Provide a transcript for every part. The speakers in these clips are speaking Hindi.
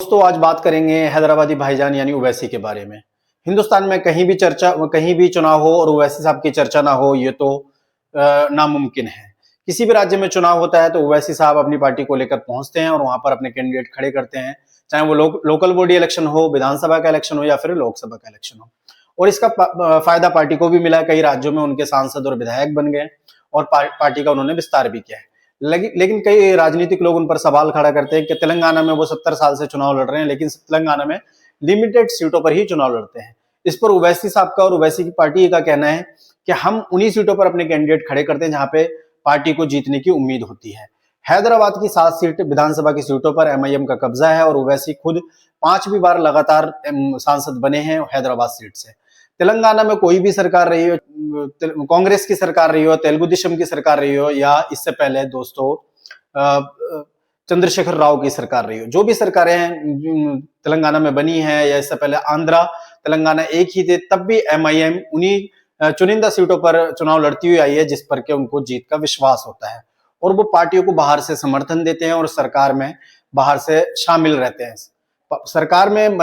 दोस्तों आज बात करेंगे हैदराबादी भाईजान यानी ओवैसी के बारे में। हिंदुस्तान में कहीं भी चुनाव हो और ओवैसी साहब की चर्चा ना हो ये तो नामुमकिन है। किसी भी राज्य में चुनाव होता है तो ओवैसी साहब अपनी पार्टी को लेकर पहुंचते हैं और वहां पर अपने कैंडिडेट खड़े करते हैं, चाहे वो लोकल बॉडी इलेक्शन हो, विधानसभा का इलेक्शन हो या फिर लोकसभा का इलेक्शन हो। और इसका फायदा पार्टी को भी मिला। कई राज्यों में उनके सांसद और विधायक बन गए और पार्टी का उन्होंने विस्तार भी किया है। लेकिन कई राजनीतिक लोग उन पर सवाल खड़ा करते हैं कि तेलंगाना में वो 70 साल से चुनाव लड़ रहे हैं, लेकिन तेलंगाना में लिमिटेड सीटों पर ही चुनाव लड़ते हैं। इस पर ओवैसी साहब का और ओवैसी की पार्टी का कहना है कि हम उन्हीं सीटों पर अपने कैंडिडेट खड़े करते हैं जहां पे पार्टी को जीतने की उम्मीद होती है। हैदराबाद की 7 सीट विधानसभा की सीटों पर एमआईएम का कब्जा है और ओवैसी खुद 5वीं बार लगातार सांसद बने हैं हैदराबाद सीट से। तेलंगाना में कोई भी सरकार रही हो, कांग्रेस की सरकार रही हो, तेलुगु देशम की सरकार रही हो या इससे पहले दोस्तों चंद्रशेखर राव की सरकार रही हो, जो भी सरकारें तेलंगाना में बनी है या इससे पहले आंध्रा तेलंगाना एक ही थे, तब भी एमआईएम उन्हीं चुनिंदा सीटों पर चुनाव लड़ती हुई आई है जिस पर के उनको जीत का विश्वास होता है और वो पार्टियों को बाहर से समर्थन देते हैं और सरकार में बाहर से शामिल रहते हैं। सरकार में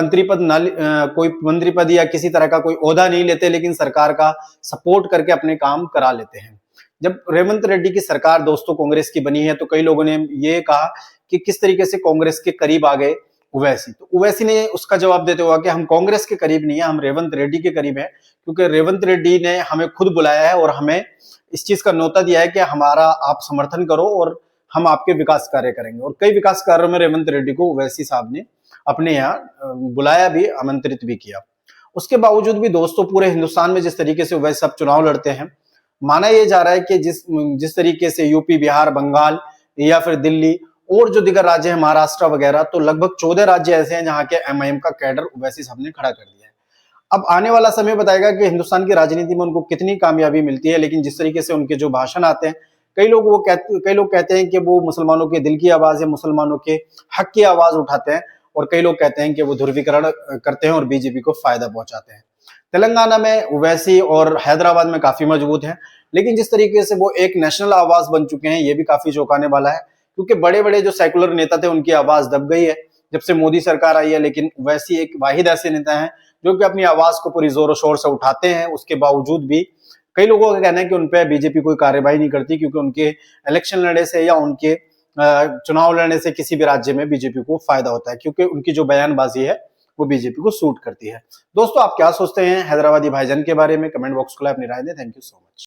कोई मंत्री पद या किसी तरह का कोई ओहदा नहीं लेते, लेकिन सरकार का सपोर्ट करके अपने काम करा लेते हैं। जब रेवंत रेड्डी की सरकार दोस्तों कांग्रेस की बनी है तो कई लोगों ने ये कहा कि किस तरीके से कांग्रेस के करीब आ गए ओवैसी। तो ओवैसी ने उसका जवाब देते हुआ कि हम कांग्रेस के करीब नहीं है, हम रेवंत रेड्डी के करीब है, क्योंकि रेवंत रेड्डी ने हमें खुद बुलाया है और हमें इस चीज का न्योता दिया है कि हमारा आप समर्थन करो और हम आपके विकास कार्य करेंगे। और कई विकास कार्यों में रेवंत रेड्डी को ओवैसी साहब ने अपने यहाँ बुलाया भी, आमंत्रित भी किया। उसके बावजूद भी दोस्तों पूरे हिंदुस्तान में जिस तरीके से ओवैसी साहब चुनाव लड़ते हैं, माना यह जा रहा है कि जिस तरीके से यूपी, बिहार, बंगाल या फिर दिल्ली और जो दिगर राज्य है महाराष्ट्र वगैरह, तो लगभग 14 राज्य ऐसे हैं जहां के एमआईएम का कैडर ओवैसी साहब ने खड़ा कर दिया है। अब आने वाला समय बताएगा कि हिंदुस्तान की राजनीति में उनको कितनी कामयाबी मिलती है। लेकिन जिस तरीके से उनके जो भाषण आते हैं, कई लोग कहते हैं कि वो मुसलमानों के दिल की आवाज है, मुसलमानों के हक की आवाज उठाते हैं, और कई लोग कहते हैं कि वो ध्रुवीकरण करते हैं और बीजेपी को फायदा पहुंचाते हैं। तेलंगाना में ओवैसी और हैदराबाद में काफी मजबूत है, लेकिन जिस तरीके से वो एक नेशनल आवाज बन चुके हैं ये भी काफी चौंकाने वाला है, क्योंकि बड़े बड़े जो सेकुलर नेता थे उनकी आवाज दब गई है जब से मोदी सरकार आई है। लेकिन ओवैसी एक वाहिद ऐसे नेता हैं जो कि अपनी आवाज को पूरी जोरों शोर से उठाते हैं। उसके बावजूद भी कई लोगों का कहना है कि उनपे बीजेपी कोई कार्रवाई नहीं करती, क्योंकि उनके इलेक्शन लड़ने से या उनके चुनाव लड़ने से किसी भी राज्य में बीजेपी को फायदा होता है, क्योंकि उनकी जो बयानबाजी है वो बीजेपी को सूट करती है। दोस्तों आप क्या सोचते हैं हैदराबादी भाईजान के बारे में? कमेंट बॉक्स खोला, अपनी राय दें। Thank you so much.